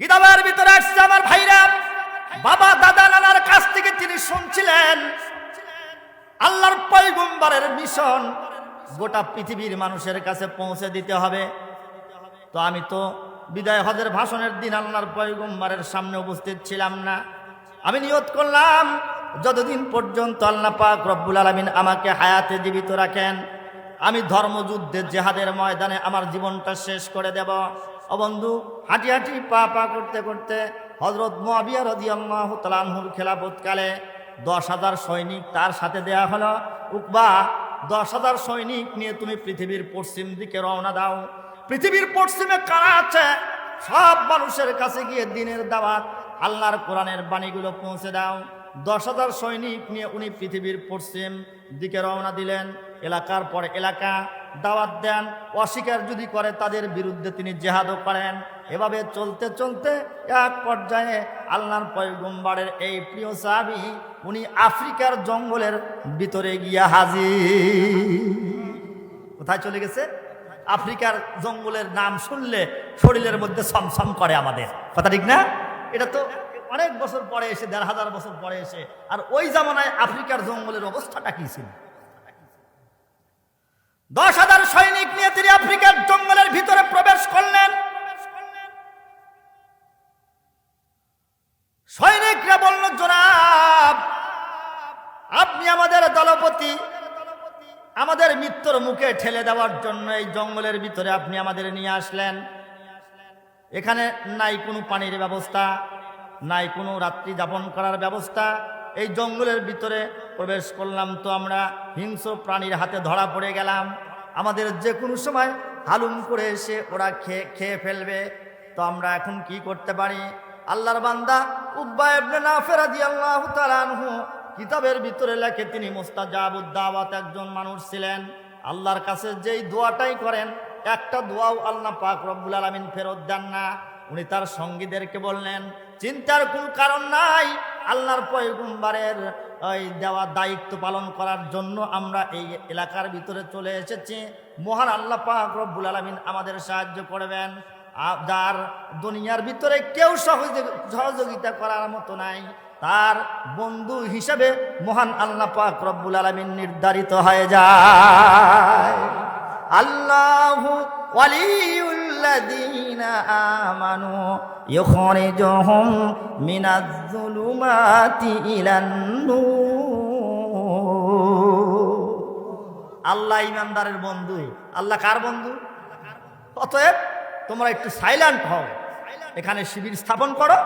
কিতাবের ভিতরে আসছে আমার ভাইরা, বাবা দাদা নানার কাছ থেকে তিনি শুনছিলেন আল্লাহর পয়গম্বরের মিশন গোটা পৃথিবীর মানুষের কাছে পৌঁছে দিতে হবে। তো আমি তো বিদায় হজের ভাষণের দিন আল্লাহর পয়গম্বরের সামনে উপস্থিত ছিলাম না। আমি নিয়ত করলাম যতদিন পর্যন্ত আল্লাহ পাক রব্বুল আলামিন আমাকে হায়াতে জীবিত রাখেন, আমি ধর্মযুদ্ধে জেহাদের ময়দানে আমার জীবনটা শেষ করে দেব। ও বন্ধু, হাঁটি হাঁটি পা পা করতে করতে হযরত মুআবিয়া রাদিয়াল্লাহু তাআলা আনহুর খেলাফতকালে 10,000 সৈনিক তার সাথে দেয়া হলো। উকবা, 10,000 সৈনিক নিয়ে তুমি পৃথিবীর পশ্চিম দিকে রওনা দাও। পৃথিবীর পশ্চিমে কারা আছে সব মানুষের কাছে গিয়ে দিনের দাওয়াত, আল্লাহর কোরআনের বাণীগুলো পৌঁছে দাও। 10,000 সৈনিক নিয়ে উনি পৃথিবীর পশ্চিম দিকে রওনা দিলেন। এলাকার পর এলাকা দাওয়াত দেন, অস্বীকার যদি করে তাদের বিরুদ্ধে তিনি জেহাদও করেন। এভাবে চলতে চলতে এক পর্যায়ে আল্লাহর পয়গম্বরের এই প্রিয় সাহাবী উনি আফ্রিকার জঙ্গলের ভিতরে গিয়া হাজির। কোথায় চলে গেছে? আফ্রিকার জঙ্গলের নাম শুনলে শরীরের মধ্যে ছমছম করে আমাদের, কথা ঠিক না? এটা তো অনেক বছর পরে এসে, 1,500 বছর পরে এসে। আর ওই জামানায় আফ্রিকার জঙ্গলের অবস্থাটা কি ছিল? 10,000 সৈনিক নিয়ে তিনি আফ্রিকার জঙ্গলের ভিতরে প্রবেশ করলেন। সৈনিকরা বলল, জনাব, আপনি আমাদের দলপতি, আমাদের মৃত্যুর মুখে ঠেলে দেওয়ার জন্য এই জঙ্গলের ভিতরে আপনি আমাদের নিয়ে আসলেন। এখানে নাই কোনো পানির ব্যবস্থা, নাই কোনো রাত্রি যাপন করার ব্যবস্থা। এই জঙ্গলের ভিতরে প্রবেশ করলাম তো আমরা হিংস্র প্রাণীর হাতে ধরা পড়ে গেলাম। আমাদের যে কোনো সময় হালুম করে এসে ওরা খেয়ে ফেলবে। তো আমরা এখন কি করতে পারি? আল্লাহর বান্দা উকবা ইবনে নাফির রাদিয়াল্লাহু তাআলা আনহু কিতাবের ভিতরে লেখে তিনি মুস্তাজাবুদ দাওয়াত একজন মানুষ ছিলেন। আল্লাহর কাছে যেই দোয়াটাই করেন একটা দোয়াও আল্লাহ পাক রব্বুল আলামিন ফেরত দেন না। উনি তার সঙ্গীদেরকে বললেন, চিন্তার কোনো কারণ নাই, আল্লাহর পয়গম্বরের ওই দেওয়া দায়িত্ব পালন করার জন্য আমরা এই এলাকার ভিতরে চলে এসেছি। মহান আল্লাহ পাক রব্বুল আলামিন আমাদের সাহায্য করবেন। যার দুনিয়ার ভিতরে কেউ সহযোগিতা করার মতো নাই, তার বন্ধু হিসেবে মহান আল্লাহ পাক রব্বুল আলামিন নির্ধারিত হয়ে যায়। আল্লাহু ওয়ালিউল্লাযীনা আমানু ইখরিজুহুম মিনাজ-যুলুমাতি ইলান-নূর। আল্লাহ ইমানদারের বন্ধু। আল্লাহ কার বন্ধু? অতএব তোমরা একটু সাইলেন্ট হও, এখানে শিবির স্থাপন করো,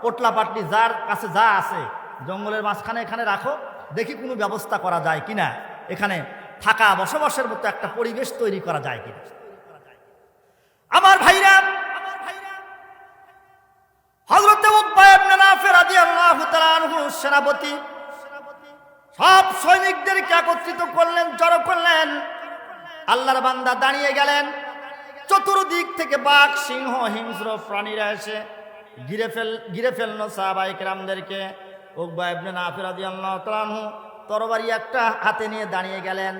পোটলা পাটলি যার কাছে যা আছে জঙ্গলের মাঝখানে এখানে রাখো, দেখি কোনো ব্যবস্থা করা যায় কিনা, এখানে থাকা বসবাসের মতো একটা পরিবেশ তৈরি করা যায় কিনা। আমার ভাইরা, হযরত উকবা ইবনে নাফির রাদিয়াল্লাহু তাআলা আনহু সেনাপতি সব সৈনিকদেরকে একত্রিত করলেন, জড়ো করলেন। আল্লাহর বান্দা দাঁড়িয়ে গেলেন। চতুর্দিক থেকে বাঘ, সিংহ, হিংস্র প্রাণীরা এসে ঘিরে ফেলল সাহাবায়ে কেরামদেরকে। উকবা ইবনে নাফির রাদিয়াল্লাহু তাআলা আনহু তরবারি একটা হাতে নিয়ে দাঁড়িয়ে গেলেন।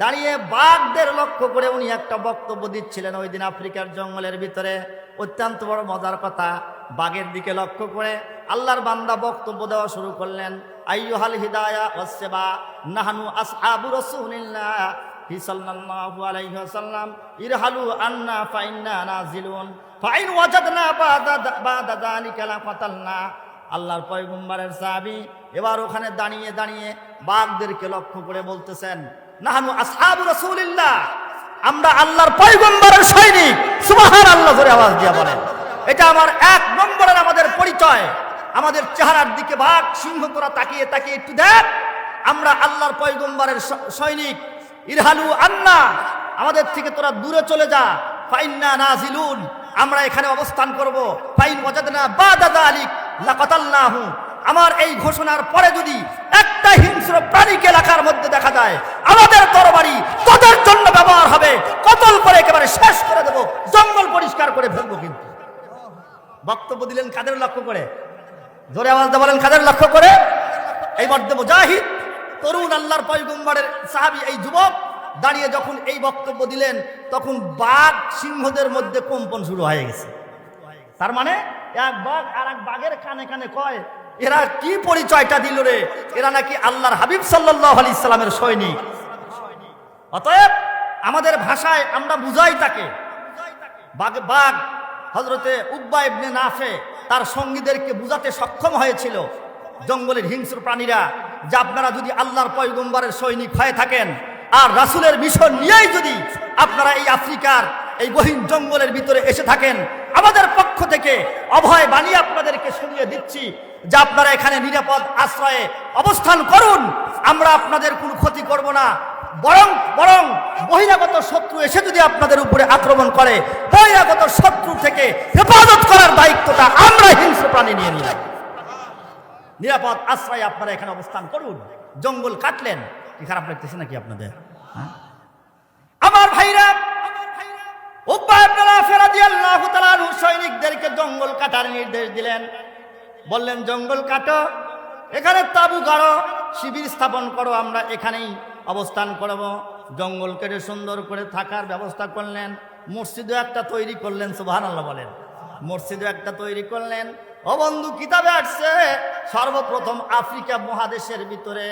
দাঁড়িয়ে বাঘদের লক্ষ্য করে উনি একটা বক্তব্য দিচ্ছিলেন ওই দিন আফ্রিকার জঙ্গলের ভিতরে। অত্যন্ত বড় মজার কথা, বাঘের দিকে লক্ষ্য করে আল্লাহর বান্দা বক্তব্য দেওয়া শুরু করলেন। আইয়ুহাল হিদায়া ওয়াসসিবা নাহনু আসহাবু রাসূলিল্লাহ সাল্লাল্লাহু আলাইহি ওয়াসাল্লাম ইরহালু আন্না ফাইন্না নাজিলুন ফাইন ওয়াজাদনা বাদা যালিকা লাকাতালনা। আল্লাহর পয়গম্বরের সাহাবী এবার ওখানে দাঁড়িয়ে দাঁড়িয়ে বাঘদেরকে লক্ষ্য করে বলতেছেন, নাহনু আসহাবু রাসূলিল্লাহ, আমরা আল্লাহর পয়গম্বরের সৈনিক। সুবহানাল্লাহ, জোরে আওয়াজ দিয়ে বলেন। এটা আমার 1 নম্বরের আমাদের পরিচয়। আমাদের চেহারার দিকে বাঘ, সিংহ তোরা তাকিয়ে তাকিয়ে একটু দেখ, আমরা আল্লাহর পয়গম্বরের সৈনিক। ইরহালু আন্না, আমাদের থেকে তোরা দূরে চলে যা। ফাইন্না নাজিলুন, আমরা এখানে অবস্থান করব। ফাইন ওয়াজাদনা বাদা যালিক লাকাতালনাহু, আমার এই ঘোষণার পরে যদি একটা হিংস্র প্রাণীকে এলাকার মধ্যে দেখা যায়, আমাদের তরবারি তোদের জন্য ব্যবহার হবে, কতল করে একেবারে শেষ করে দেব, জঙ্গল পরিষ্কার করে ফেলবো। কিন্তু বক্তব্য দিলেন কাদের লক্ষ্য করে? জোরে আওয়াজ দিয়ে বলেন, কাদের লক্ষ্য করে? এই মধ্যে মুজাহিদ তরুণ আল্লাহর পয়গম্বরের সাহাবী এই যুবক দাঁড়িয়ে যখন এই বক্তব্য দিলেন, তখন বাঘ সিংহদের মধ্যে কম্পন শুরু হয়ে গেছে। তার মানে এক বাঘ আর এক বাঘের কানে কানে কয়, এরা কি পরিচয়টা দিল রে, এরা নাকি আল্লাহর হাবিব সাল্লাল্লাহু আলাইহি সাল্লামের সৈনিক। অতএব আমাদের ভাষায় আমরা বুঝাই তাকে। বাঘ হযরতে উকবা ইবনে নাফে তার সঙ্গীদেরকে বুঝাতে সক্ষম হয়েছিল, জঙ্গলের হিংস্র প্রাণীরা, যে আপনারা যদি আল্লাহর পয়গম্বরের সৈনিক হয়ে থাকেন আর রাসূলের মিশন নিয়েই যদি আপনারা এই আফ্রিকার এই গহীন জঙ্গলের ভিতরে এসে থাকেন, আমাদের পক্ষ থেকে অভয় বাণী আপনাদেরকে শুনিয়ে দিচ্ছি যে আপনারা এখানে নিরাপদ আশ্রয়ে অবস্থান করুন, আমরা আপনাদের কোনো ক্ষতি করব না। বরং বহিরাগত শত্রু এসে যদি আপনাদের উপরে আক্রমণ করে, বহিরাগত শত্রু থেকে হেফাজত করার দায়িত্বটা আমরা হিংস্র প্রাণী নিয়ে নিলাম। নিরাপদ আশ্রয়ে আপনারা এখানে অবস্থান করুন। জঙ্গল কাটলেন, কি খারাপ লাগতেছে নাকি আপনাদের? আমার ভাইরা, উকবা ইবনে নাফে রাদিয়াল্লাহু তাআলা আনহু সৈনিকদেরকে জঙ্গল কাটার নির্দেশ দিলেন। বললেন, জঙ্গল কাটো, এখানে তাঁবু গাড়ো, শিবির স্থাপন করো, আমরা এখানেই অবস্থান করব। জঙ্গল কেটে সুন্দর করে থাকার ব্যবস্থা করলেন। মসজিদও একটা তৈরি করলেন, সুবহানাল্লাহ বলেন। মসজিদও একটা তৈরি করলেন। ও বন্ধু, কিতাবে আসছে সর্বপ্রথম আফ্রিকা মহাদেশের ভিতরে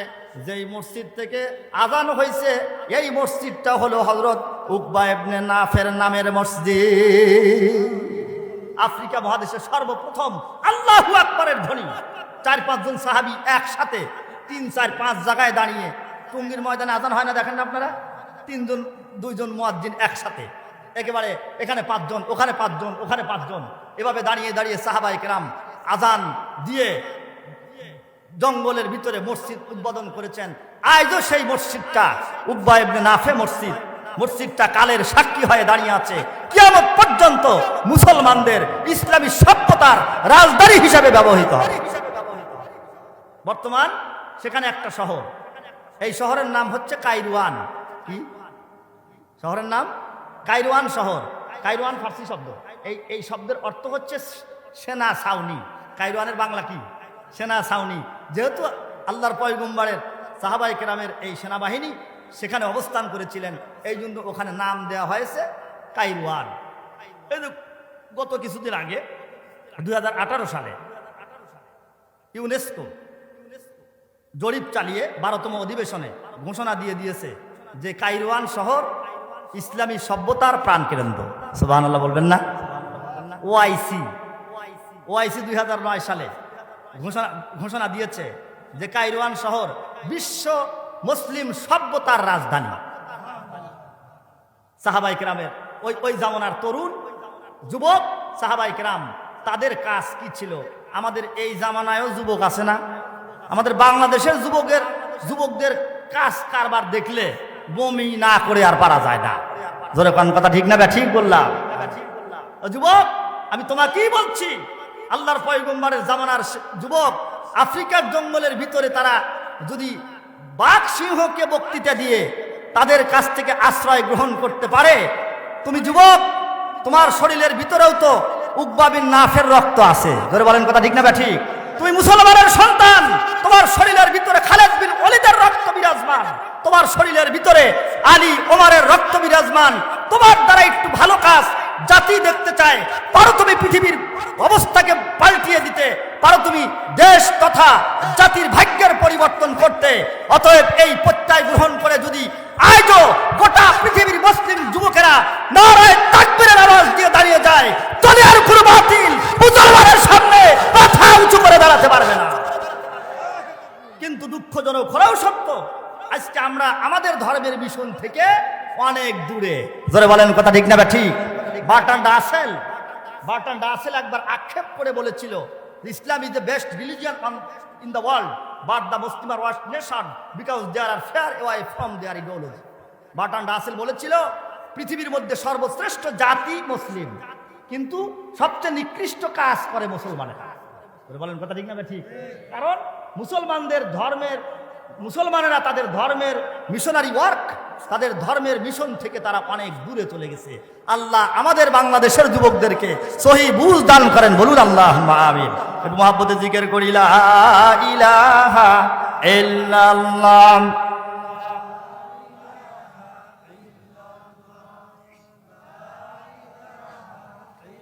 যেই মসজিদ থেকে আযান হয়েছে, এই মসজিদটা হলো হযরত উকবা ইবনে নাফের নামের মসজিদ। আফ্রিকা মহাদেশের সর্বপ্রথম আল্লাহু আকবারের ধ্বনি। 4-5 জন সাহাবী একসাথে 3-4-5 জায়গায় দাঁড়িয়ে, টঙ্গীর ময়দানে আযান হয় না, দেখেন আপনারা, 3 জন 2 জন মুয়াজ্জিন একসাথে, একেবারে এখানে 5 জন, ওখানে 5 জন, ওখানে 5 জন, এভাবে দাঁড়িয়ে দাঁড়িয়ে সাহাবায়ে কেরাম আযান দিয়ে জঙ্গলের ভিতরে মসজিদ উদ্বোধন করেছেন। আজও সেই মসজিদটা উকবা ইবনে নাফে মসজিদ, মসজিদটা কালের সাক্ষী হয়ে দাঁড়িয়ে আছে। কিয়ামত পর্যন্ত মুসলমানদের ইসলামী সভ্যতার রাজধানী হিসাবে ব্যবহৃত হবে। বর্তমান সেখানে একটা শহর, এই শহরের নাম হচ্ছে কাইরওয়ান। কি শহরের নাম? কাইরওয়ান শহর। কাইরওয়ান ফার্সি শব্দ। এই শব্দের অর্থ হচ্ছে সেনা ছাউনি। কাইরওয়ানের বাংলা কি? সেনা ছাউনি। যেহেতু আল্লাহর পয়গম্বরের সাহাবায়ে কেরামের এই সেনাবাহিনী সেখানে অবস্থান করেছিলেন, এই জন্য ওখানে নাম দেওয়া হয়েছে কাইরওয়ান। এই যে গত কিছুদিন আগে 2018 সালে ইউনেস্কো জরিপ চালিয়ে 12তম অধিবেশনে ঘোষণা দিয়ে দিয়েছে যে কাইরওয়ান শহর ইসলামী সভ্যতার প্রাণকেন্দ্র। সুবহানাল্লাহ বলবেন না? ওআইসি 2009 সালে ঘোষণা দিয়েছে যে কাইরওয়ান শহর বিশ্ব মুসলিম সভ্যতার রাজধানী। সাহাবায়ে কেরামের ওই জামানার তরুণ যুবক সাহাবায়ে কেরাম, তাদের কাজ কি ছিল? আমাদের এই জামানায়ও যুবক আছে না? আমাদের বাংলাদেশের যুবকদের কাজ কারবার দেখলে বমি না করে আর পারা যায় না। জোরে কোন কথা ঠিক না? ঠিক বললাম? যুবক, আমি তোমাকেই বলছি, আল্লাহর পয়গম্বরের জামানার যুবক আফ্রিকার জঙ্গলের ভিতরে তারা যদি বাঘ সিংহকে বক্তৃতা দিয়ে তাদের কাছ থেকে আশ্রয় গ্রহণ করতে পারে, তুমি যুবক, তোমার শরীরের ভিতরেও তো উকবা বিন নাফের রক্ত আছে। জোরে বলেন কথা ঠিক না? ঠিক। তুমি মুসলমানের সন্তান, তোমার শরীরের ভিতরে খালেদ বিন ওলীদের রক্ত বিরাজমান, তোমার শরীরের ভিতরে আলী ওমরের রক্ত বিরাজমান। তোমার দ্বারা একটু ভালো কাজ জাতি দেখতে চায়, পারো তুমি পৃথিবীর অবস্থাকে পাল্টিয়ে দিতে, পারো তুমি দেশ তথা জাতির ভাগ্যের পরিবর্তন করতে। অতএব এই প্রত্যয় গ্রহণ করে যদি আজও গোটা পৃথিবীর মুসলিম যুবকেরা নারায়ে তাকবীরের আওয়াজ দিয়ে দাঁড়িয়ে যায়, দুনিয়ার কোনো বাতিল মুসলমানের সামনে মাথা উঁচু করে দাঁড়াতে পারবে না। কিন্তু দুঃখজনক হলেও সত্য, আজকে আমরা আমাদের ধর্মের মিশন থেকে অনেক দূরে। জোরে বলেন কথা ঠিক না? ঠিক। বার্ট্রান্ড রাসেল একবার আক্ষেপ করে বলেছিল, Islam is the best religion in the world, but the Muslim are worst nation because they are far away from their ideology. Bertrand Russell বলেছিল, পৃথিবীর মধ্যে সর্বশ্রেষ্ঠ জাতি মুসলিম, কিন্তু সবচেয়ে নিকৃষ্ট কাজ করে মুসলমানেরা। বলেন কথা ঠিক না? ঠিক। কারণ মুসলমানেরা তাদের ধর্মের মিশনারি ওয়ার্ক, তাদের ধর্মের মিশন থেকে তারা অনেক দূরে চলে গেছে। আল্লাহ আমাদের বাংলাদেশের যুবকদেরকে সহি বুঝ দান করেন, বলুন আল্লাহুম্মা আমিন। একটু মুহাব্বতে জিকির করি, লা ইলাহা ইল্লাল্লাহ।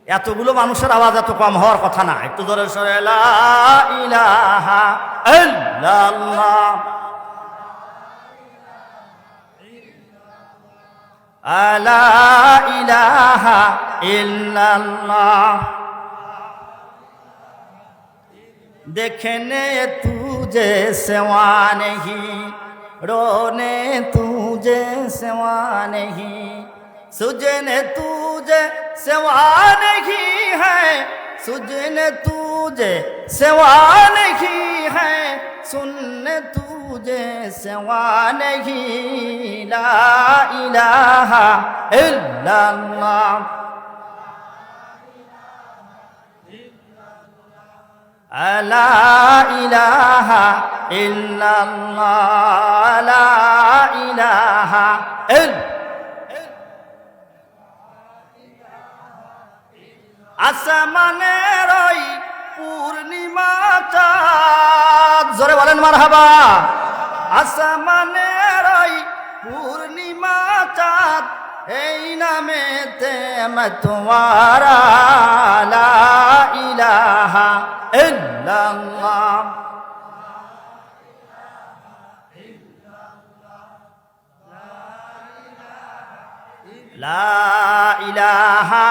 এতগুলো মানুষের আওয়াজ এত কম হওয়ার কথা না, একটু জোরে সরে লা ইলাহা ইল্লাল্লাহ লা ইলাহা ইল্লাল্লাহ। देखने तुझे सिवा नहीं, रोने तुझे सिवा नहीं, सुजने तुझे सिवा नहीं है, सुजने तुझे सिवा नहीं है, सुनने तुझे सिवा नहीं, ला इलाहा इल्लल्लाह লা ইলাহা ইল্লাল্লাহ লা ইলাহা আসমানের ওই পূর্ণিমা চাঁদ, জোরে বলেন মারহাবা। আসমানের ওই পূর্ণিমা চাঁদ, এই নামেতে মতওয়ারা, লা ইলাহা ইল্লাল্লাহ লা ইলাহা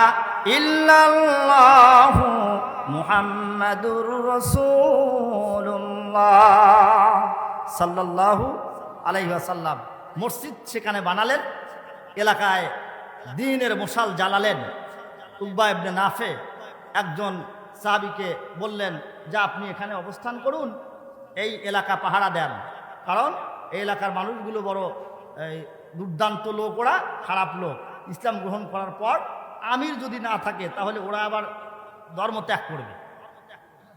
ইল্লাল্লাহ মুহাম্মাদুর রাসূলুল্লাহ সাল্লাল্লাহু আলাইহি ওয়াসাল্লাম। মসজিদ সেখানে বানালেন, এলাকায় দ্বীনের মশাল জ্বালালেন। উকবা ইবনে নাফে একজন সাহাবীকে বললেন যে আপনি এখানে অবস্থান করুন, এই এলাকা পাহারা দেন, কারণ এই এলাকার মানুষগুলো বড় দুর্দান্ত লোক, ওরা খারাপ লোক। ইসলাম গ্রহণ করার পর আমির যদি না থাকে তাহলে ওরা আবার ধর্ম ত্যাগ করবে।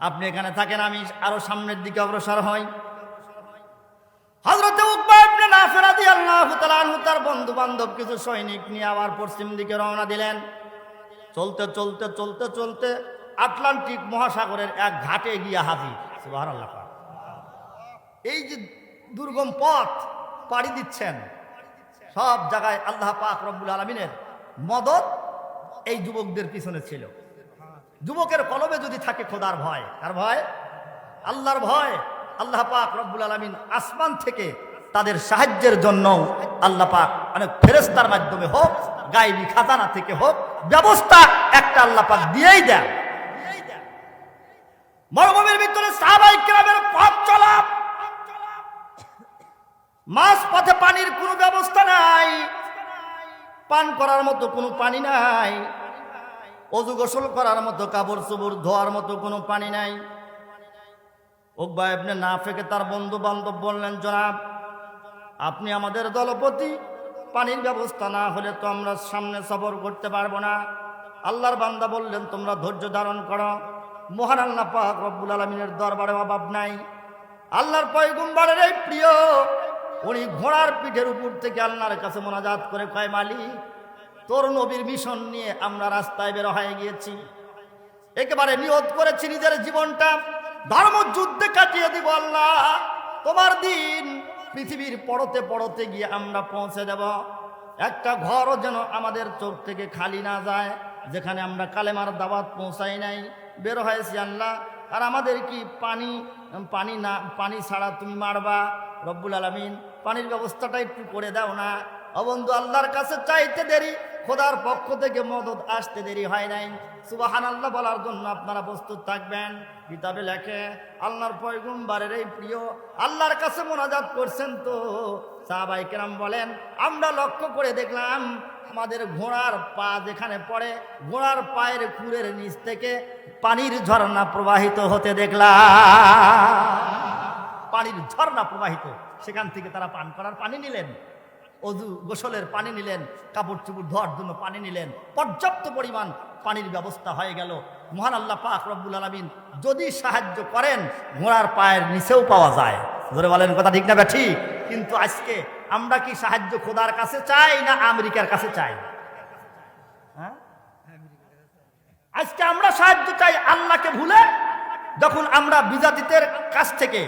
আপনি এখানে থাকেন, আমি আরো সামনের দিকে অগ্রসর হই। হযরত উকবা ইবনে নাফে রাদিয়াল্লাহু তাআলা আনহু তার বন্ধু বান্ধব কিছু সৈনিক নিয়ে আবার পশ্চিম দিকে রওনা দিলেন। চলতে চলতে চলতে চলতে আটলান্টিক মহাসাগরের এক ঘাটে গিয়ে হাজির। সুবহানাল্লাহ। এই যে দুর্গম পথ পাড়ি দিচ্ছেন, সব জায়গায় আল্লাহ পাক রব্বুল আলামিনের মদদ এই যুবকদের পিছনে ছিল। যুবকের কলবে যদি থাকে খোদার ভয়, কার ভয়? আল্লাহর ভয়, আল্লাহ পাক রব্বুল আলামিন আসমান থেকে তাদের সাহায্যের জন্য আল্লাহ পাক অনেক ফেরেশতার মাধ্যমে হোক, গায়েবী খাজানা থেকে হোক, ব্যবস্থা একটা আল্লাহ পাক দিয়েই দেন। মরুভূমির ভিতরে সাহাবায়ে কেরামের পথ চলা, মাঝ পথে পানির কোনো ব্যবস্থা নাই, পান করার মতো কোনো পানি নাই, ওযু গোসল করার মতো, কাপড় চোপড় ধোয়ার মতো কোনো পানি নাই। উকবা ইবনে নাফেকে তার বন্ধু বান্ধব বললেন, জনাব আপনি আমাদের দলপতি, পানির ব্যবস্থা না হলে তো আমরা সামনে সফর করতে পারবো না। আল্লাহর বান্দা বললেন, তোমরা ধৈর্য ধারণ করো, মহান আল্লাহ পাক রব্বুল আলামিনের দরবারে অভাব নাই। আল্লাহর পয়গম্বরের এই প্রিয়, উনি ঘোড়ার পিঠের উপর থেকে আল্লাহর কাছে মোনাজাত করে কয়, মালিক তোর নবীর মিশন নিয়ে আমরা রাস্তায় বের হয়ে গিয়েছি, একেবারে নিয়ত করেছি নিজের জীবনটা ধর্মযুদ্ধে কাটিয়ে দিব। আল্লাহ তোমার দিন পৃথিবীর পড়তে পড়তে গিয়ে আমরা পৌঁছে দেব, একটা ঘরও যেন আমাদের চোখ থেকে খালি না যায়, যেখানে আমরা কালেমার দাওয়াত পৌঁছাই নাই। বের হয়েছি আল্লাহ, আর আমাদের কি পানি ছাড়া তুমি মারবা? রব্বুল আলামিন পানির ব্যবস্থাটা একটু করে দাও না। অবন্ধু, আল্লাহর কাছে চাইতে দেরি, খোদার পক্ষ থেকে মদদ আসতে দেরি হয় নাই। সুবহানাল্লাহ বলার জন্য আপনারা প্রস্তুত থাকবেন। কিতাবে লেখে আল্লাহর পয়গম্বরের এই প্রিয় আল্লাহর কাছে মোনাজাত করছেন, তো সাহাবায়ে কেরাম বলেন আমরা লক্ষ্য করে দেখলাম আমাদের ঘোড়ার পা যেখানে পড়ে, ঘোড়ার পায়ের খুরের নিচ থেকে পানির ঝর্ণা প্রবাহিত হতে দেখলাম। পানির ঝর্ণা প্রবাহিত, সেখান থেকে তারা পান করার পানি নিলেন, ওযু গোসলের পানি নিলেন, কাপড় চোপড় ধোয়ার জন্য পানি নিলেন, পর্যাপ্ত পরিমাণ পানির ব্যবস্থা হয়ে গেল। মহান আল্লাহ পাক রব্বুল আলামিন যদি সাহায্য করেন, ঘোড়ার পায়ের নিচেও পাওয়া যায়। ধরে বলেন কথা ঠিক না ঠিক? কিন্তু আজকে আমরা কি সাহায্য খোদার কাছে চাই না আমেরিকার কাছে চাই? হ্যাঁ, আজকে আমরা সাহায্য চাই আল্লাহকে ভুলে। যখন আমরা বিজাতিদের কাছ থেকে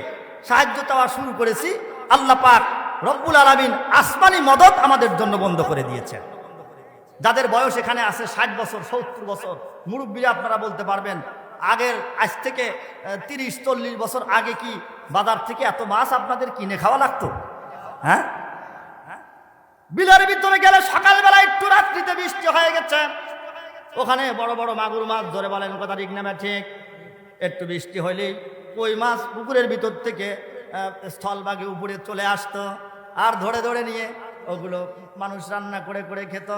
সাহায্য চাওয়া শুরু করেছি, আল্লাহ পাক রব্বুল আলামিন আসমানি মদদ আমাদের জন্য বন্ধ করে দিয়েছেন। যাদের বয়স এখানে আছে 60 বছর 70 বছর, মুরব্বীরা আপনারা বলতে পারবেন, আগের আজ থেকে 30-40 বছর আগে কি বাজার থেকে এত মাছ আপনাদের কিনে খাওয়া লাগতো? হ্যাঁ, বিলের ভিতরে গেলে সকালবেলা একটু, রাত্রিতে বৃষ্টি হয়ে গেছে, ওখানে বড় বড় মাগুর মাছ ধরে, বলেন কথা ঠিক না ঠিক? একটু বৃষ্টি হইলেই কই মাছ পুকুরের ভিতর থেকে স্থলভাগে উপরে চলে আসতো, আর ধরে ধরে নিয়ে ওগুলো মানুষ রান্না করে করে খেত।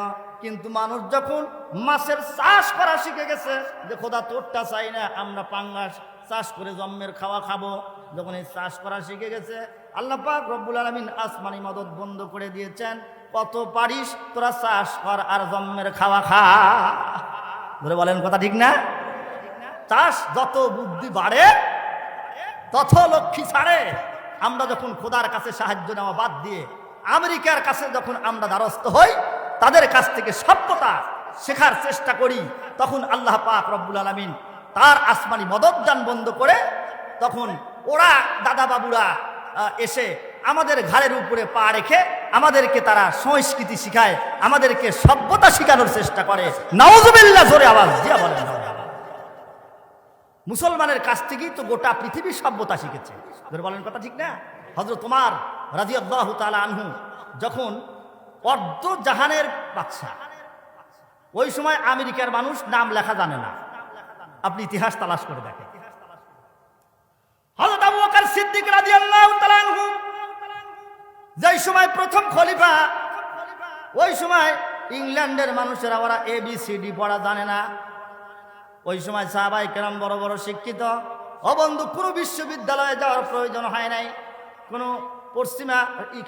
কিন্তু মানুষ যখন মাছের চাষ করা শিখে গেছে, যে খোদা তোরটা চাই না, আমরা পাঙ্গাস চাষ করে জন্মের খাওয়া খাবো, যখন এই চাষ করা শিখে গেছে, আল্লাহ পাক রব্বুল আলামিন আসমানি মদদ বন্ধ করে দিয়েছেন। কত পারিস তোরা চাষ কর আর জন্মের খাওয়া খা। ধরে বলেন কথা ঠিক না? চাষ যত বুদ্ধি বাড়ে তত লক্ষ্মী ছাড়ে। আমরা যখন খোদার কাছে সাহায্য নেওয়া বাদ দিয়ে আমেরিকার কাছে যখন আমরা দ্বারস্থ হই, তাদের কাছ থেকে সভ্যতা শেখার চেষ্টা করি, তখন আল্লাহ পাক রব্বুল আলামিন তার আসমানি মদদ দান বন্ধ করে, তখন ওরা দাদা বাবুরা এসে আমাদের ঘাড়ের উপরে পা রেখে আমাদেরকে তারা সংস্কৃতি শিখায়, আমাদেরকে সভ্যতা শিখানোর চেষ্টা করে। নাউজুবিল্লাহ, জোরে আওয়াজ দিয়া বলেন। মুসলমানের কাছ থেকেই তো গোটা পৃথিবীর সভ্যতা শিখেছে। ধরে বলেন কথা ঠিক না? হযরত ওমর রাদিয়াল্লাহু তাআলা আনহু যখন অর্ধ জাহানের বাদশা, ওই সময় আমেরিকার মানুষ নাম লেখা জানে না, আপনি ইতিহাস তালাশ করে দেখেন। হযরত আবু বকর সিদ্দিক রাদিয়াল্লাহু তাআলা আনহু যেই সময় প্রথম খলিফা, ওই সময় ইংল্যান্ডের মানুষেরা ওরা ABCD পড়া জানে না। ওই সময় সাহাবায়ে কেরাম বড় বড় শিক্ষিত। ও বন্ধু, কোনো বিশ্ববিদ্যালয়ে যাওয়ার প্রয়োজন হয় নাই, কোনো পশ্চিমা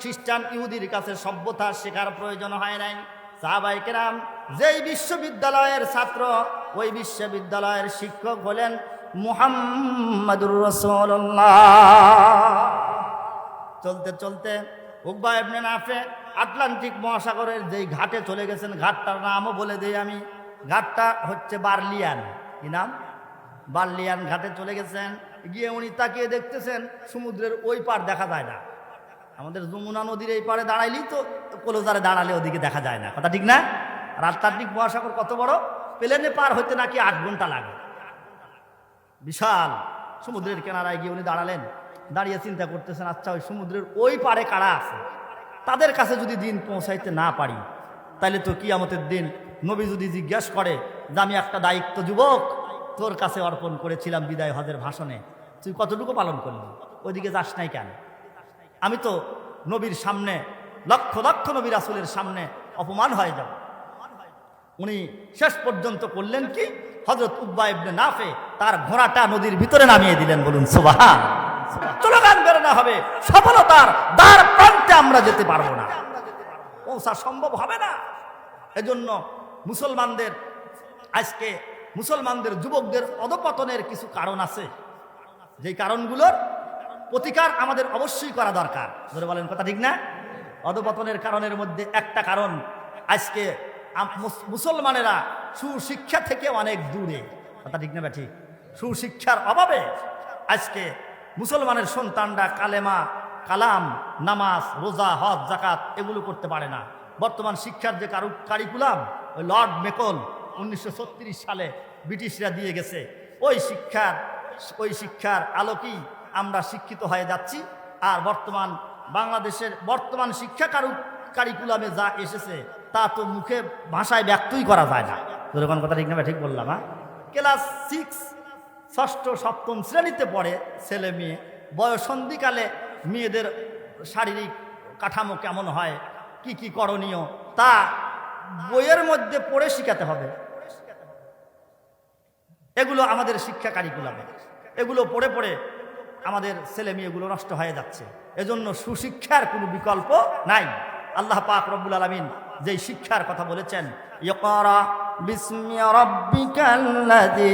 খ্রিস্টান ইহুদির কাছে সভ্যতা শেখার প্রয়োজন হয় নাই। সাহাবায়ে কেরাম যেই বিশ্ববিদ্যালয়ের ছাত্র, ওই বিশ্ববিদ্যালয়ের শিক্ষক হলেন মুহাম্মাদুর রাসূলুল্লাহ। চলতে চলতে উকবা ইবনে নাফে আটলান্টিক মহাসাগরের যেই ঘাটে চলে গেছেন, ঘাটটার নামও বলে দেই আমি, ঘাটটা হচ্ছে বার্লিয়ান। কি নাম? বার্লিয়ান ঘাটে চলে গেছেন। গিয়ে উনি তাকিয়ে দেখতেছেন সমুদ্রের ওই পার দেখা যায় না। আমাদের যমুনা নদীর এই পারে দাঁড়াইলেই তো কলোজারে দাঁড়ালে ওদিকে দেখা যায় না, কথা ঠিক না? আর আটলান্টিক মহাসাগর কত বড়, প্লেনে পার হইতে নাকি 8 ঘন্টা লাগে। বিশাল সমুদ্রের কিনারায় গিয়ে উনি দাঁড়ালেন। দাঁড়িয়ে চিন্তা করতেছেন, আচ্ছা ওই সমুদ্রের ওই পারে কারা আছে, তাদের কাছে যদি দিন পৌঁছাইতে না পারি, তাইলে তো কিয়ামতের দিন নবী যদি জিজ্ঞেস করে যে আমি একটা দায়িত্ব যুবক তোর কাছে অর্পণ করেছিলাম বিদায় হজের ভাষণে, তুই কতটুকু পালন করলি, ওইদিকে যাস নাই কেন? আমি তো নবীর সামনে, লক্ষ লক্ষ নবী রাসূলের সামনে অপমান হয়ে যাব। উনি শেষ পর্যন্ত করলেন কি, হযরত উকবা ইবনে নাফে তার ঘোড়াটা নদীর ভিতরে নামিয়ে দিলেন। বলুন সুবহান। স্লোগান বেরোনো হবে, সফলতার দ্বার প্রান্তে আমরা যেতে পারবো না, পৌঁছা সম্ভব হবে না। এজন্য মুসলমানদের আজকে মুসলমানদের যুবকদের অধপতনের কিছু কারণ আছে, যেই কারণগুলোর প্রতিকার আমাদের অবশ্যই করা দরকার। ধরে বলেন কথা ঠিক না? অধপতনের কারণের মধ্যে একটা কারণ, আজকে মুসলমানেরা সুশিক্ষা থেকে অনেক দূরে, কথা ঠিক না? ঠিক, সুশিক্ষার অভাবে আজকে মুসলমানের সন্তানরা কালেমা, কালাম, নামাজ, রোজা, হজ, জাকাত এগুলো করতে পারে না। বর্তমান শিক্ষার যে কারিকুলাম, ওই লর্ড মেকল 1936 সালে ব্রিটিশরা দিয়ে গেছে, ওই শিক্ষার আলোকেই আমরা শিক্ষিত হয়ে যাচ্ছি। আর বর্তমান বাংলাদেশের বর্তমান শিক্ষা কারিকুলামে যা এসেছে তা তো মুখে ভাষায় ব্যক্তই করা যায় না। যেরকম কথা ঠিক না? ঠিক বললাম? হ্যাঁ, ক্লাস 6 ষষ্ঠ সপ্তম শ্রেণীতে পড়ে ছেলে মেয়ে, বয়ঃসন্ধিকালে মেয়েদের শারীরিক কাঠামো কেমন হয়, কি কি করণীয়, তা বইয়ের মধ্যে পড়ে শিখাতে হবে। এগুলো আমাদের শিক্ষা কারিকুলামে, এগুলো পড়ে পড়ে আমাদের ছেলে মেয়েগুলো নষ্ট হয়ে যাচ্ছে। এজন্য সুশিক্ষার কোনো বিকল্প নাই। আল্লাহ পাক রব্বুল আলামিন যেই শিক্ষার কথা বলেছেন, ইকরা বিসমি রাব্বিকাল্লাযী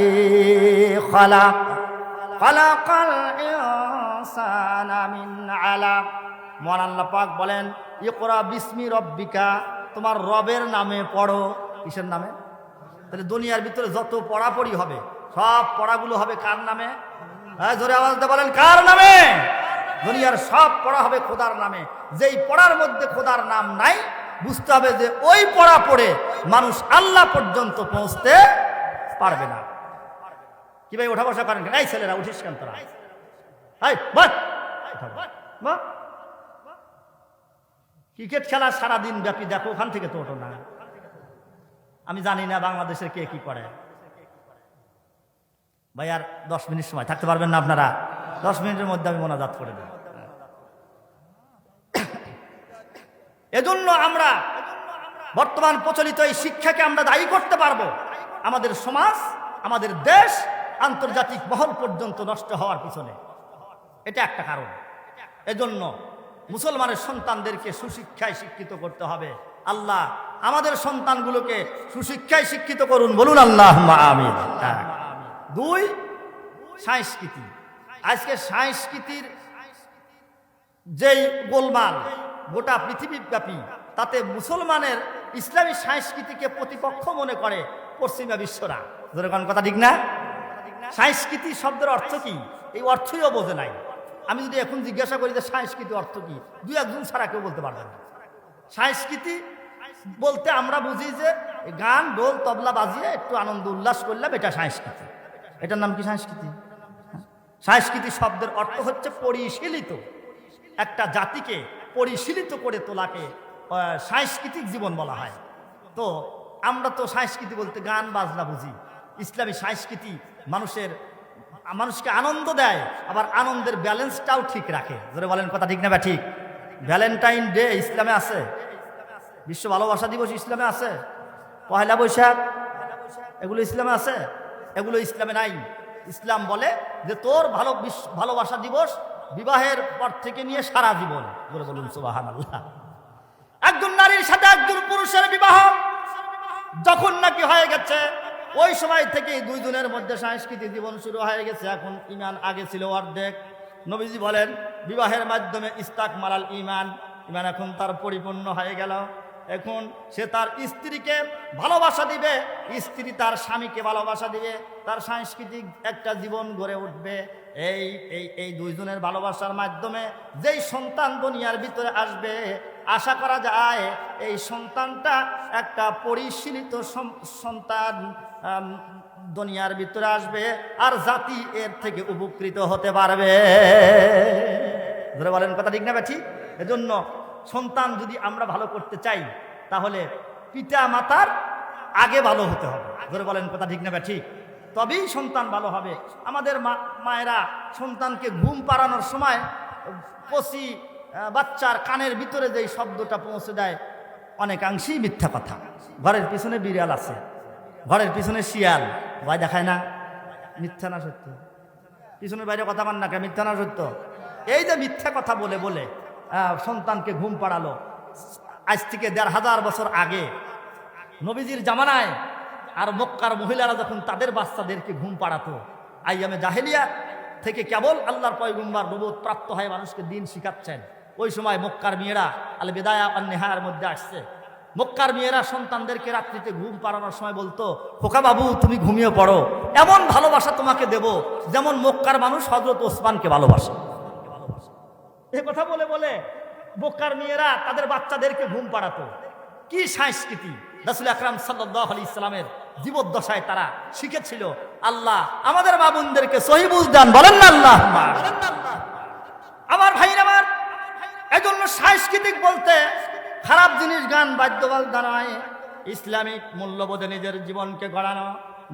খালাক খালাকাল ইনসানা মিন আলাক। মহান আল্লাহ পাক বলেন, ইকরা বিসমি রব্বিকা, তোমার রবের নামে পড়ো। কিসের নামে? তাহলে দুনিয়ার ভিতরে যত পড়াপড়ি হবে, সব পড়াগুলো হবে কার নামে? হ্যাঁ, জোরে আওয়াজ দিয়ে বলেন, কার নামে? দুনিয়ার সব পড়া হবে খোদার নামে। যেই পড়ার মধ্যে খোদার নাম নাই, বুঝতে হবে যে ওই পড়া পড়ে মানুষ আল্লাহ পর্যন্ত পৌঁছতে পারবে না। কি ভাই ওঠা বসা করেন? এই ছেলেরা উঠিস কেন তোরা? ক্রিকেট খেলা সারাদিন ব্যাপী দেখো, ওখান থেকে তো ওঠো না। আমি জানি না বাংলাদেশের কে কি করে। ভাই আর 10 মিনিট সময় থাকতে পারবেন না আপনারা? 10 মিনিটের মধ্যে আমি মোনাজাত করে দেব। এজন্য আমরা বর্তমান প্রচলিত এই শিক্ষাকে আমরা দায়ী করতে পারবো আমাদের সমাজ, আমাদের দেশ আন্তর্জাতিক মহল পর্যন্ত নষ্ট হওয়ার পিছনে। এটা একটা কারণ। এজন্য মুসলমানের সন্তানদেরকে সুশিক্ষায় শিক্ষিত করতে হবে। আল্লাহ আমাদের সন্তানগুলোকে সুশিক্ষায় শিক্ষিত করুন, বলুন আল্লাহুম্মা আমিন। 2, সংস্কৃতি। আজকে সংস্কৃতির যেই গোলমাল গোটা পৃথিবীব্যাপী, তাতে মুসলমানের ইসলামী সংস্কৃতিকে প্রতিপক্ষ মনে করে পশ্চিমা বিশ্বরা। কথা ঠিক না? সংস্কৃতি শব্দের অর্থ কি, এই অর্থইও বোঝে নাই। আমি যদি এখন জিজ্ঞাসা করি যে সংস্কৃতি অর্থ কি, 2-1 ছাড়া কেউ বলতে পারবে না। সংস্কৃতি বলতে আমরা বুঝি যে গান ঢোল তবলা বাজিয়ে একটু আনন্দ উল্লাস করলাম, এটা সংস্কৃতি। এটার নাম কি সংস্কৃতি? সংস্কৃতি শব্দের অর্থ হচ্ছে পরিশীলিত। একটা জাতিকে পরিশীলিত করে তোলাকে সাংস্কৃতিক জীবন বলা হয়। তো আমরা তো সংস্কৃতি বলতে গান বাজনা বুঝি। ইসলামী সংস্কৃতি মানুষকে আনন্দ দেয়, আবার আনন্দের ব্যালেন্সটাও ঠিক রাখে। ধরে বলেন কথা ঠিক না বা ঠিক? ভ্যালেন্টাইন ডে ইসলামে আছে, বিশ্ব ভালোবাসা দিবস ইসলামে আছে, পহেলা বৈশাখ এগুলো ইসলামে আছে, এগুলো ইসলামে নাই। ইসলাম বলে যে তোর ভালোবাসা দিবস বিবাহের পর থেকে নিয়ে সারা জীবন। বলে বলুন সুবহানাল্লাহ। একজন নারীর সাথে একজন পুরুষের বিবাহ যখন নাকি হয়ে গেছে, ওই সময় থেকে 2 জনের মধ্যে সাংস্কৃতিক জীবন শুরু হয়ে গেছে। এখন ইমান আগে ছিল অর্ধেক। নবীজি বলেন বিবাহের মাধ্যমে ইস্তাকমালাল ঈমান, ঈমান এখন তার পরিপূর্ণ হয়ে গেল। এখন সে তার স্ত্রীকে ভালোবাসা দিবে, স্ত্রী তার স্বামীকে ভালোবাসা দিবে, তার সাংস্কৃতিক একটা জীবন গড়ে উঠবে। এই 2 জনের ভালোবাসার মাধ্যমে যেই সন্তান দুনিয়ার ভিতরে আসবে, আশা করা যায় এই সন্তানটা একটা পরিশীলিত সন্তান দুনিয়ার ভিতরে আসবে, আর জাতি এর থেকে উপকৃত হতে পারবে। ধরে বলেন কথা ঠিক না ঠিক? এজন্য সন্তান যদি আমরা ভালো করতে চাই, তাহলে পিতা মাতার আগে ভালো হতে হবে। ধরে বলেন কথা ঠিক না ঠিক? তবেই সন্তান ভালো হবে। আমাদের মায়েরা সন্তানকে ঘুম পাড়ানোর সময় কচি বাচ্চার কানের ভিতরে যেই শব্দটা পৌঁছে দেয়, অনেকাংশেই মিথ্যা কথা। ঘরের পিছনে বিড়াল আছে, ঘরের পিছনে শিয়াল, ভয় দেখায় না? মিথ্যা না সত্য? পিছনের বাইরে কথা মান না, মিথ্যা না সত্য? এই যে মিথ্যা কথা বলে বলে সন্তানকে ঘুম পাড়ালো। আজ থেকে 1500 বছর আগে নবীজির জামানায় আর মক্কার মহিলারা যখন তাদের বাচ্চাদেরকে ঘুম পাড়াতো, আইয়ামে জাহেলিয়া থেকে কেবল আল্লাহর পয়গম্বর নবুয়ত প্রাপ্ত হয়ে মানুষকে দিন শিখাচ্ছেন। ওই সময় মক্কার মেয়েরা আল বিদায়া ওয়ান নিহায়ার মধ্যে আসছে। মক্কার মেয়েরা সন্তানদেরকে রাত্রিতে ঘুম পাড়ানোর সময় বলতো, খোকা বাবু তুমি ঘুমিয়ে পড়ো, এমন ভালোবাসা তোমাকে দেব যেমন মক্কার মানুষ হযরত ওসমানকে ভালোবাসে। এই কথা বলে বলে মক্কার মেয়েরা তাদের বাচ্চাদেরকে ঘুম পাড়াতো। কি সংস্কৃতি! রাসূল আকরাম সাল্লাল্লাহু আলাইহি সাল্লামের জীবদ্দশায় তারা শিখেছিল। আল্লাহ আমাদের মা বোনদেরকে সহি বুঝ দান, বলেন না আল্লাহ। আমার ভাইরা আমার, এজন্য সাংস্কৃতিক বলতে খারাপ জিনিস গান বাদ্যবাদ্য নয়, ইসলামিক মূল্যবোধে নিজের জীবনকে গড়ানো,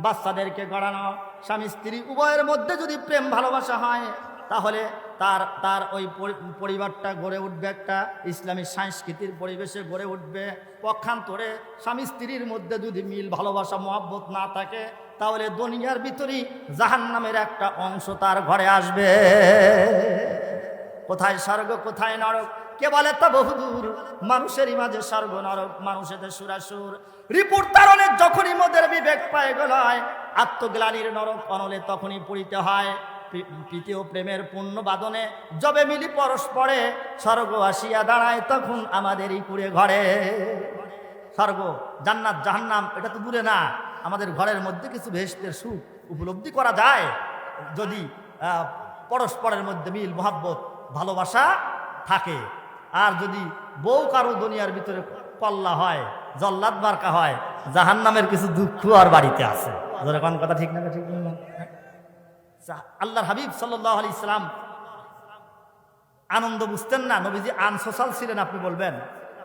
বাচ্চাদেরকে গড়ানো। স্বামী স্ত্রী উভয়ের মধ্যে যদি প্রেম ভালোবাসা হয়, তাহলে তার ওই পরিবারটা গড়ে উঠবে, একটা ইসলামী সংস্কৃতির পরিবেশে গড়ে উঠবে। পক্ষান্তরে স্বামী স্ত্রীর মধ্যে যদি মিল ভালোবাসা মহব্বত না থাকে, তাহলে দুনিয়ার ভিতরেই জাহান্নামের একটা অংশ তার ঘরে আসবে। কোথায় স্বর্গ কোথায় নরক কে বলে তা বহুদূর, মানুষেরই মাঝে স্বর্গ নরক মানুষেদের সুরাসুর। রিপুর তারণে যখনই মোদের বিবেক পায় গলায়, আত্মগ্লানির নরক অনলে তখনই পড়িতে হয়। প্রীতি ও প্রেমের পূর্ণ বাদনে যবে মিলি পরস্পরে, স্বর্গ আসিয়া দাঁড়ায় তখন আমাদেরই কুড়ে ঘরে। স্বর্গ জান্নাত জাহান্নাম এটা তো দূরে না, আমাদের ঘরের মধ্যে কিছু বেহেশতের সুখ উপলব্ধি করা যায় যদি পরস্পরের মধ্যে মিল মহাব্বত ভালোবাসা থাকে। আর যদি বউ কারো দুনিয়ার ভিতরে কল্লা হয়, জল্লাদ মার্কা হয়, জাহান্নামের কিছু দুঃখ আর বাড়িতে আছে। কোন কথা ঠিক না? ঠিক বললাম? আল্লাহর হাবিব সাল্লাল্লাহু আলাইহি সাল্লাম আনন্দ বুঝতেন না, নবীজি আনসোশাল ছিলেন আপনি বলবেন।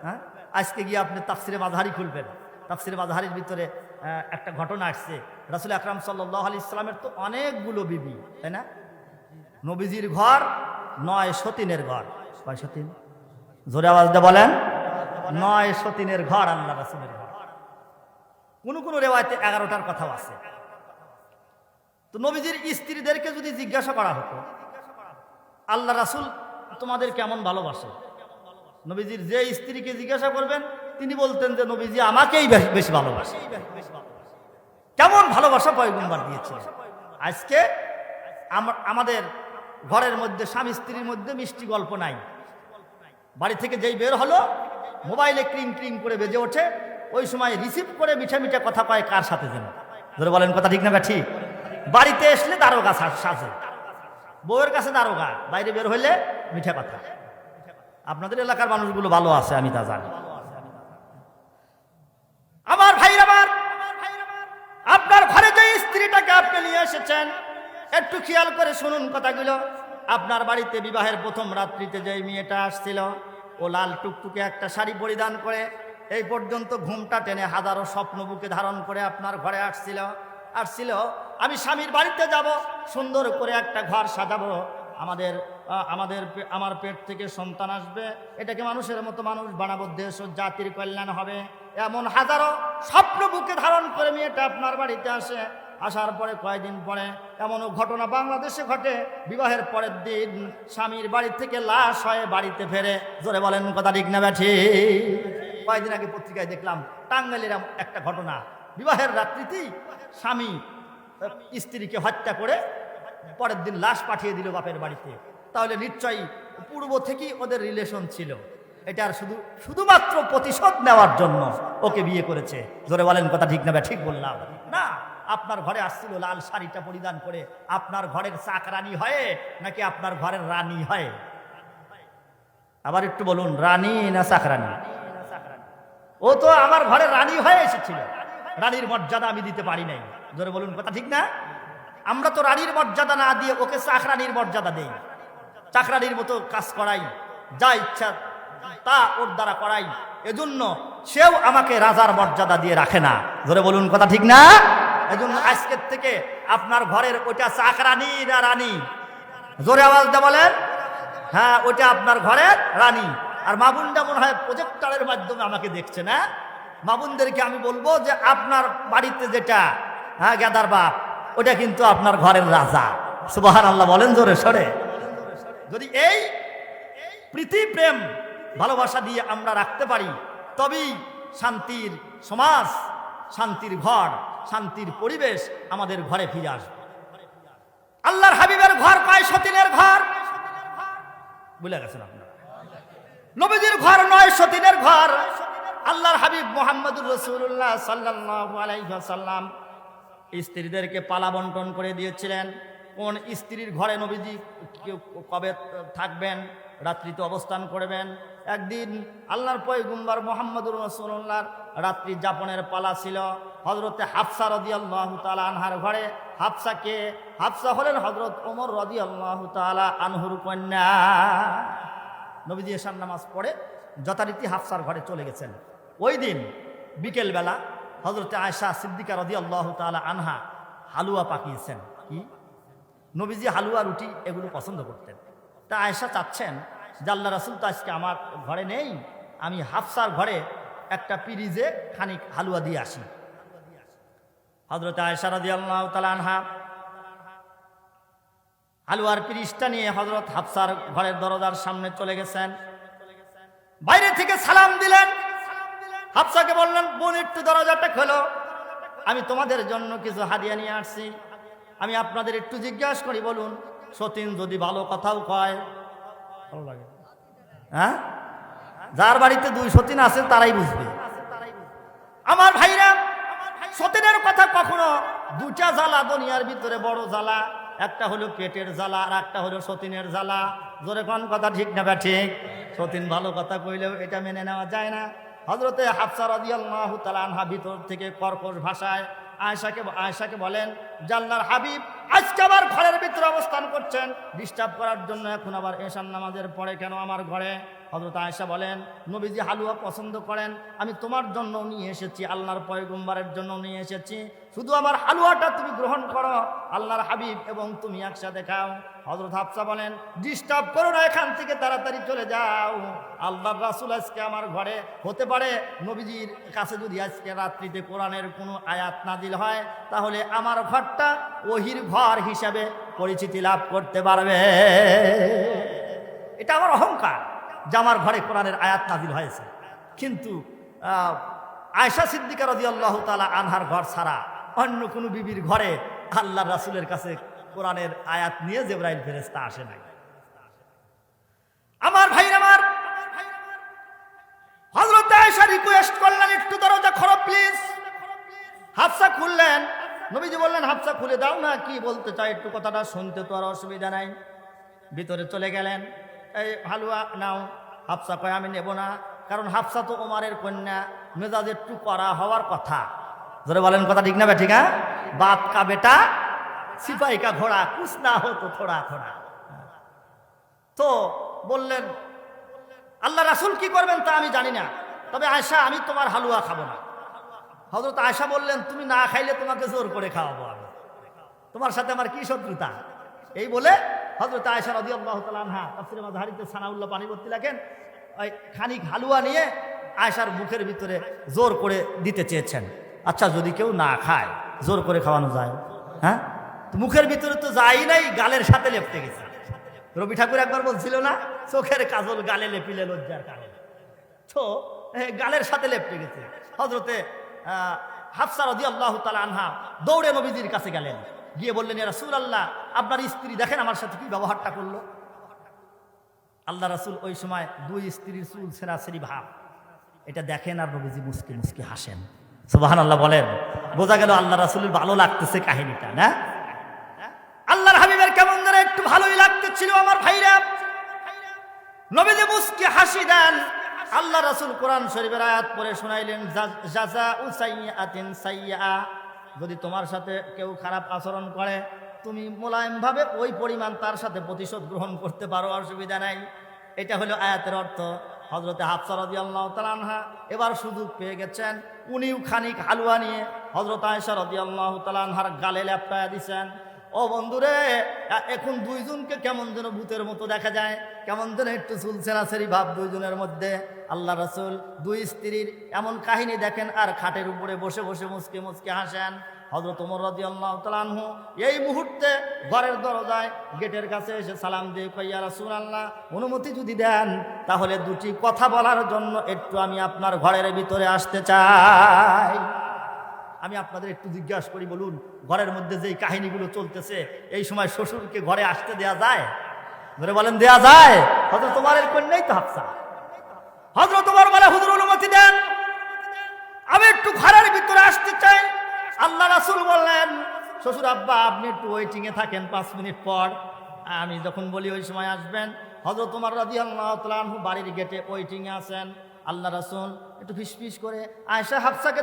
হ্যাঁ, আজকে গিয়ে আপনি তাফসিরে মাযহারি খুলবেন, তাফসিরে মাযহারির ভিতরে একটা ঘটনা আসছে। রাসূল আকরাম সাল্লাল্লাহু আলাইহি সাল্লামের তো অনেকগুলো বিবি, তাই না? নবীজির ঘর 9 সতীনের ঘর। কয় সতীন? জোরে আওয়াজ দিয়ে বলেন। 9 সতীনের ঘর আল্লাহ রাসূলের ঘর। কোন রিওয়ায়াতে 11টার কথাও আছে। তো নবীজির স্ত্রীদেরকে যদি জিজ্ঞাসা করা হতো আল্লাহ রাসূল তোমাদের কেমন ভালোবাসে, নবীজির যে স্ত্রীকে জিজ্ঞাসা করবেন তিনি বলতেন যে নবীজি আমাকেই বেশি ভালোবাসে। কেমন ভালোবাসা পয়গম্বর দিয়েছিলেন। আজকে আমাদের ঘরের মধ্যে স্বামী স্ত্রীর মধ্যে মিষ্টি গল্প নাই। বাড়ি থেকে যেই বের হলো মোবাইলে ক্রিং ক্রিং করে বেজে ওঠে, ওই সময় রিসিভ করে মিঠা মিঠা কথা কয় কার সাথে যেন। ধরে বলেন কথা ঠিক না? ঠিক। বাড়িতে আসলে দারোগা সাজে, বউয়ের কাছে দারোগা, বাইরে বের হইলে মিঠা কথা। আপনাদের এলাকার মানুষগুলো ভালো আছে, আমি তা জানি। আমার ভাইরা, আমার আপনার ঘরে যে স্ত্রীটাকে আপনি নিয়ে এসেছেন একটু খেয়াল করে শুনুন কথাগুলো। আপনার বাড়িতে বিবাহের প্রথম রাত্রিতে যে মেয়েটা আসছিল ও লাল টুকটুকে একটা শাড়ি পরিধান করে এই পর্যন্ত ঘুমটা টেনে হাজারো স্বপ্ন বুকে ধারণ করে আপনার ঘরে আসছিল। আমি স্বামীর বাড়িতে যাব, সুন্দর করে একটা ঘর সাজাবো, আমার পেট থেকে সন্তান আসবে, এটাকে মানুষের মতো মানুষ বানাবো, দেশ ও জাতির কল্যাণ হবে, এমন হাজারো স্বপ্ন বুকে ধারণ করে মেয়েটা আপনার বাড়িতে আসে। আসার পরে কয়েকদিন পরে এমনও ঘটনা বাংলাদেশে ঘটে, বিবাহের পরের দিন স্বামীর বাড়ি থেকে লাশ হয়ে বাড়িতে ফেরে। জোরে বলেন কথা ঠিক না ব্যাঠি? কয়েকদিন আগে পত্রিকায় দেখলাম টাঙ্গাইলের একটা ঘটনা। বিবাহের রাত্রিতেই স্বামী স্ত্রীকে হত্যা করে পরের দিন লাশ পাঠিয়ে দিল বাপের বাড়িতে। তাহলে নিশ্চয়ই পূর্ব থেকেই ওদের রিলেশন ছিল, এটার শুধুমাত্র প্রতিশোধ নেওয়ার জন্য ওকে বিয়ে করেছে। জোরে বলেন কথা ঠিক না? ঠিক বললাম না? আপনার ঘরে আসছিল লাল শাড়িটা পরিধান করে, আপনার ঘরের চাকরানি হয় নাকি আপনার ঘরের রানী হয়? আবার একটু বলুন, রানী না চাকরানি? ও তো আমার ঘরে রানী হয়ে এসেছিল, রানীর মর্যাদা আমি দিতে পারি নাই। জোরে বলুন কথা ঠিক না? আমরা তো রানীর মর্যাদা না দিয়ে ওকে চাকরানির মর্যাদা দেই, চাকরানির মতো কাজ করাই, যা ইচ্ছা তা ওর দ্বারা করাই, এজন্য সেও আমাকে রাজার মর্যাদা দিয়ে রাখে না। জোরে বলুন কথা ঠিক না? এজন্য আজকের থেকে আপনার ঘরের ওইটা চাকরানি না রানী? জোরে আওয়াজ দিয়ে বলেন। হ্যাঁ, ওইটা আপনার ঘরের রানী। আর মাবুনটা মনে হয় প্রজেক্টরের মাধ্যমে আমাকে দেখছে না। মাবুনদেরকে আমি বলবো যে আপনার বাড়িতে যেটা গেদার বাপ, ওটা কিন্তু আপনার ঘরের রাজা। সুবহানাল্লাহ বলেন জোরে সরে। যদি এই প্রীতি প্রেম ভালোবাসা দিয়ে আমরা রাখতে পারি তবেই শান্তির সমাজ, শান্তির ঘর, শান্তির পরিবেশ আমাদের ঘরে ফিরে আসবে। আল্লাহর হাবিবের ঘর 9 সতীনের ঘর, ভুলে গেছেন আপনারা? নবীজির ঘর 9 সতীনের ঘর। আল্লাহর হাবিব মুহাম্মদুর রাসূলুল্লাহ সাল্লাল্লাহু আলাইহি ওয়াসাল্লাম স্ত্রীদেরকে পালা বন্টন করে দিয়েছিলেন। কোন স্ত্রীর ঘরে নবীজি কবে থাকবেন, রাত্রিতে অবস্থান করবেন। একদিন আল্লাহর পয়গম্বর মুহাম্মদুর রাসূলুল্লাহর রাত্রি যাপনের পালা ছিল হযরতে হাফসা রাদিয়াল্লাহু তাআলা আনহার ঘরে। হাফসা হলেন হযরত ওমর রাদিয়াল্লাহু তাআলা আনহুর কন্যা। নবীজি এশার নামাজ পড়ে যথারীতি হাফসার ঘরে চলে গেছেন। ওই দিন বিকেলবেলা হযরতে আয়েশা সিদ্দিকা রাদিয়াল্লাহু তাআলা আনহা হালুয়া পাকিয়েছেন। কি? নবীজি হালুয়া রুটি এগুলো পছন্দ করতেন। তা আয়েশা চাচ্ছেন যে আল্লাহ রাসূল তো আজকে আমার ঘরে নেই, আমি হাফসার ঘরে একটা পিরিজে খানিক হালুয়া দিয়ে আসি। হযরতে আয়েশা রাদিয়াল্লাহু তাআলা আনহা হালুয়ার পিরিজটা নিয়ে হযরত হাফসার ঘরের দরজার সামনে চলে গেছেন। বাইরে থেকে সালাম দিলেন। হাফসাকে বললেন, বোন একটু দরজাটা খোলো, আমি তোমাদের জন্য কিছু হাদিয়া নিয়ে আসছি। আমি আপনাদের একটু জিজ্ঞাসা করি, বলুন সতীন যদি ভালো কথাও কয়, ভালো লাগে? হ্যাঁ, যার বাড়িতে 2 সতীন আছে তারাই বুঝবে। আমার ভাইরা, সতীনের কথা কখনো 2টা জ্বালা দুনিয়ার ভিতরে বড় জ্বালা, একটা হলো পেটের জ্বালা আর একটা হলো সতীনের জ্বালা। জোরে কোন কথা ঠিক না ঠিক? সতীন ভালো কথা কইলেও এটা মেনে নেওয়া যায় না। হযরতে হাফসা রাদিয়াল্লাহু তাআলা আনহা ভিতর থেকে কর্কশ ভাষায় আয়েশাকে বলেন, জাল্লার হাবিব আজকে আবার ঘরের ভিতরে অবস্থান করছেন, ডিস্টার্ব করার জন্য এখন আবার এশার নামাজের পরে কেন আমার ঘরে? হযরত আয়েশা বলেন, নবীজি হালুয়া পছন্দ করেন, আমি তোমার জন্য নিয়ে এসেছি, আল্লাহর পয়গম্বরের জন্য নিয়ে এসেছি, শুধু আমার হালুয়াটা তুমি গ্রহণ করো, আল্লাহর হাবিব এবং তুমি একসাথে খাও। হযরত হাফসা বলেন, ডিস্টার্ব করো না, এখান থেকে তাড়াতাড়ি চলে যাও, আল্লাহর রাসূল আজকে আমার ঘরে, হতে পারে নবীজির কাছে যদি আজকে রাত্রিতে কোরআনের কোনো আয়াত নাজিল হয় তাহলে আমার ঘরটা ওহির ঘর হিসাবে পরিচিতি লাভ করতে পারবে। এটা আমার অহংকার যে আমার ঘরে কোরআনের আয়াত নাজিল হয়েছে। কিন্তু আয়েশা সিদ্দিকা রাদিয়াল্লাহু তাআলা আনহার ঘর ছাড়া অন্য কোনো বিবির ঘরে আল্লাহর রাসূলের কাছে কোরআনের আয়াত নিয়ে জিবরাইল ফেরেশতা আসে নাই। আমার ভাইরা, আমার হযরত আয়েশা রিকোয়েস্ট করলেন, একটু দরজা খোলো প্লিজ। হাফসা খুললেন, নবীজি বললেন, হাফসা খুলে দাও না, কি বলতে চাই একটু কথাটা শুনতে তো আর অসুবিধা নাই। ভিতরে চলে গেলেন, এই হালুয়া নাও। হাফসা কয়, আমি নেব না, কারণ হাফসা তো ওমরের কন্যা, মেজাজ একটু কড়া হওয়ার কথা। ধরে বলেন কথা ঠিক না ঠিক? বাপ কা বেটা সিপাহি কা ঘোড়া, কুছ না হো তো থোড়া থোড়া। তো বললেন, আল্লাহ রাসূল কি করবেন তা আমি জানি না, তবে আয়েশা আমি তোমার হালুয়া খাবো না। হযরত আয়েশা বললেন, তুমি না খাইলে তোমাকে জোর করে খাওয়াবো আমি, তোমার সাথে আমার কি শত্রুতা? এই বলে হযরত আয়েশা রাদিয়াল্লাহু তাআলা আনহা তাফসীরে মাযহারিতে সানাউল্লাহ পানিবর্তী লেখেন, ওই খানিক হালুয়া নিয়ে আয়েশার মুখের ভিতরে জোর করে দিতে চেয়েছেন। আচ্ছা, যদি কেউ না খায় জোর করে খাওয়ানো যায়? হ্যাঁ, মুখের ভিতরে তো যাই নাই, গালের সাথে লেপটে গেছে। রবি ঠাকুর একবার বলছিল না, চোখের কাজল গালে লেপিলে লজ্জার কারণে, তো গালের সাথে লেপটে গেছে। হযরতে হাফসা রাদিয়াল্লাহু তাআলা আনহা দৌড়ে নবীজির কাছে গেলেন, গিয়ে বললেন, ইয়া রাসূলুল্লাহ, আপনার স্ত্রী দেখেন আমার সাথে কি ব্যবহারটা করলো। আল্লাহ রাসূল ওই সময় দুই স্ত্রীর চুল ছেঁড়াছেড়ি ভাব, এটা দেখেন আর নবীজি মুস্কি মুস্কি হাসেন। সুবহানাল্লাহ বলেন। বোঝা গেল আল্লাহ রাসূলের ভালো লাগতেছে কাহিনীটা, না? আল্লাহর হাবিবের কেমন যেন একটু ভালোই লাগতেছিল আমার ভাইরা। নবীজি মুস্কি হাসি দেন। আল্লাহ রাসূল কোরআন শরীফের আয়াত পড়ে শোনাইলেন, জাযাউ সাইয়্যাতিন সাইয়্যা, যদি তোমার সাথে কেউ খারাপ আচরণ করে তুমি মোলায়েমভাবে ওই পরিমাণ তার সাথে প্রতিশোধ গ্রহণ করতে পারো, অসুবিধা নাই। এটা হলো আয়াতের অর্থ। হযরতে হাফসা রাদিয়াল্লাহু তাআলা আনহা এবার সুযোগ পেয়ে গেছেন, উনিও খানিক হালুয়া নিয়ে হযরত আয়েশা রাদিয়াল্লাহু তাআলা আনহার গালে ল্যাপটায়া দিছেন। ও বন্ধুরে, এখন দুইজনকে কেমন যেন ভূতের মতো দেখা যায়, কেমন যেন একটু চুলছেড়াছেড়ি ভাব দুইজনের মধ্যে। আল্লাহ রাসূল দুই স্ত্রীর এমন কাহিনী দেখেন আর খাটের উপরে বসে বসে মুচকে মুচকে হাসেন। হযরত ওমর রাদিয়াল্লাহু তাআলা আনহু এই মুহূর্তে ঘরের দরজায় গেটের কাছে এসে সালাম দিয়ে কয়, ইয়া রাসূলুল্লাহ, অনুমতি যদি দেন তাহলে দুটি কথা বলার জন্য একটু আমি আপনার ঘরের ভিতরে আসতে চাই। আমি আপনাদের একটু জিজ্ঞাসা করি, বলুন, ঘরের মধ্যে যেই কাহিনীগুলো চলতেছে এই সময় শ্বশুরকে ঘরে আসতে দেয়া যায়? ধরে বলেন, দেয়া যায়? হযরত ওমরের কন্যাই তো হাফসা। হযরত ওমর বলে, হুজুর অনুমতি দেন, আমি একটু ঘরের ভিতরে আসতে চাই। আল্লাহ রাসূল বললেন, শ্বশুর আব্বা আপনি একটু ওয়েটিং এ থাকেন, 5 মিনিট পর আমি যখন বলি ওই সময় আসবেন। হযরত ওমর রাদিয়াল্লাহু তাআলা আনহু বাড়ির গেটে ওয়েটিং এ আছেন। আল্লাহ রাসূল একটু ফিসফিস করে আয়েশা হাফসাকে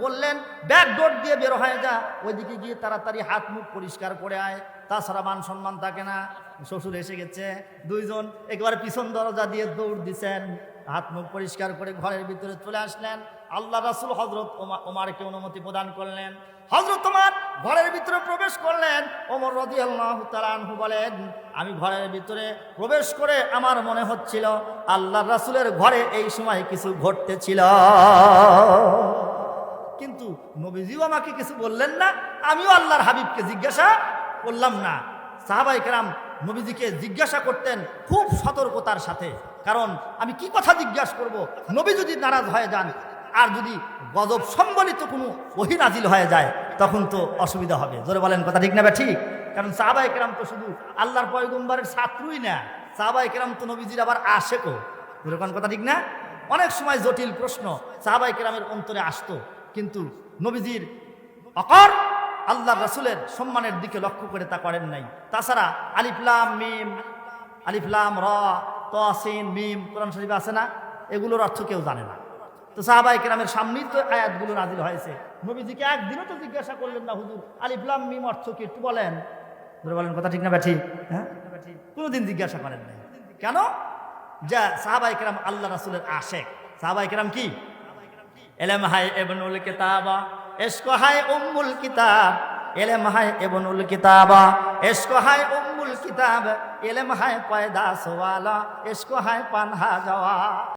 বললেন, ব্যাক ডোর দিয়ে বের হয়ে যা, ওইদিকে গিয়ে তাড়াতাড়ি হাত মুখ পরিষ্কার করে আয়, তাছাড়া মান সম্মান থাকে না। শ্বশুর এসে গেছে, দুইজন একেবারে পিছন দরজা দিয়ে দৌড় দিছেন, হাত মুখ পরিষ্কার করে ঘরের ভিতরে চলে আসলেন। আল্লাহ রাসূল হযরত ওমরকে অনুমতি প্রদান করলেন। হযরত ওমর ঘরের ভিতরে প্রবেশ করলেন। ওমর রাদিয়াল্লাহু তাআলা আনহু বলেন, আমি ঘরের ভিতরে প্রবেশ করে আমার মনে হচ্ছিল আল্লাহর রাসূলের ঘরে এই সময় কিছু ঘটতেছিল, কিন্তু নবীজিও আমাকে কিছু বললেন না, আমিও আল্লাহর হাবিবকে জিজ্ঞাসা করলাম না। সাহাবায়ে কেরাম নবীজিকে জিজ্ঞাসা করতেন খুব সতর্কতার সাথে, কারণ আমি কি কথা জিজ্ঞাসা করব, নবী যদি নারাজ হয়ে যান আর যদি গজব সম্বলিত কোনো ওহী নাজিল হয়ে যায় তখন তো অসুবিধা হবে। জোরে বলেন কথা ঠিক না? ঠিক। কারণ সাহাবায়ে কেরাম তো শুধু আল্লাহর পয়গম্বরের ছাত্রই না, সাহাবায়ে কেরাম তো নবীজির আবার আশেকও। জোরে বলেন কথা ঠিক না? অনেক সময় জটিল প্রশ্ন সাহাবায়ে কেরামের অন্তরে আসতো, কিন্তু নবীজির অকর আল্লাহর রাসূলের সম্মানের দিকে লক্ষ্য করে তা করেন নাই। তাছাড়া আলিফ লাম মিম, আলিফ লাম র ত সিন মিম কোরআন শরীফে আছে না, এগুলোর অর্থ কেউ জানে না। তো সাহাবায়ে কেরামের সামনেই তো আয়াতগুলো নাজিল হয়েছে। নবীজিকে একদিনও তো জিজ্ঞাসা করলেন না, হুজুর আলিফ লাম মিম অর্থ কি একটু বলেন। বলেন কথা ঠিক না ব্যাঠি? হ্যাঁ, কোনোদিন জিজ্ঞাসা করেন নাই। কেন? যা সাহাবায়ে কেরাম আল্লাহ রাসূলের আশেক। সাহাবায়ে কেরাম কি? ইলম হায় ইবনুল কিতাবা, ইশক হায় উম্মুল কিতাব। ইলম হায় ইবনুল কিতাবা, ইশক হায় উম্মুল কিতাব। ইলম হায় পয়দা সওয়ালা, ইশক হায় পানহা জওয়া।